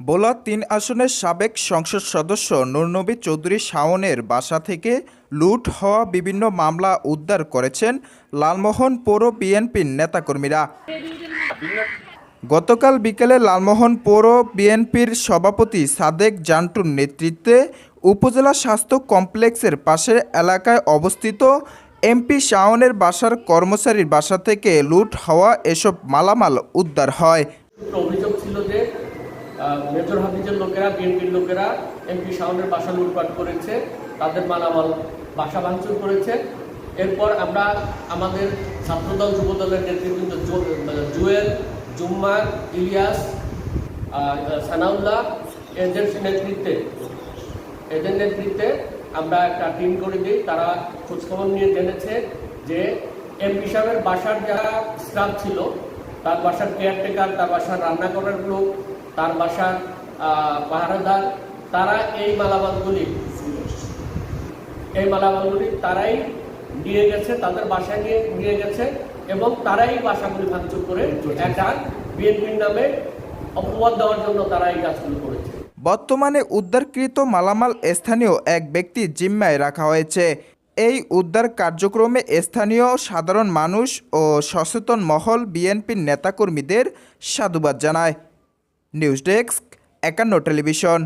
ভোলা ৩ আসনের সাবেক সংসদ সদস্য নুরনবী চৌধুরী শাওনের বাসা থেকে লুট হওয়া বিভিন্ন মামলা উদ্ধার করেছেন লালমোহন পৌর বিএনপির নেতাকর্মীরা। গতকাল বিকেলে লালমোহন পৌর বিএনপির সভাপতি সাদেক জান্টুর নেতৃত্বে উপজেলা স্বাস্থ্য কমপ্লেক্সের পাশের এলাকায় অবস্থিত এমপি শাওনের বাসার কর্মচারীর বাসা থেকে লুট হওয়া এসব মালামাল উদ্ধার হয়। অভিযোগ ছিল যে মেজর হাফিজের লোকেরা, বিএনপির লোকেরা এমপি শাওনের বাসা লুটপাট করেছে, তাদের মালামাল বাসা ভাঙচুর করেছে। এরপর আমরা আমাদের ছাত্রদল যুবদলের নেতৃবৃন্দ জুয়েল, জুম্মা, ইলিয়াস, সানাউল্লাহ এদের নেতৃত্বে আমরা একটা টিম করে দিই। তারা খোঁজখবর নিয়ে জেনেছে যে এমপি সাহেবের বাসার যারা স্টাফ ছিল, তার বাসার কেয়ারটেকার, তার বাসার রান্না করার লোক, তার বাসার পাহারাদার, তারা এই মালামালগুলি তারাই নিয়ে গেছে, তাদের বাসায় নিয়ে গেছে এবং তারাই বাসাগুলি ভাঙচুর করে একটা বিএনপির নামে অপবাদ দেওয়ার জন্য তারা এই কাজগুলো করেছে। বর্তমানে উদ্ধারকৃত মালামাল স্থানীয় এক ব্যক্তির জিম্মায় রাখা হয়েছে। এই উদ্ধার কার্যক্রমে স্থানীয় সাধারণ মানুষ ও সচেতন মহল বিএনপির নেতাকর্মীদের সাধুবাদ জানায়। News desk ৫১ television.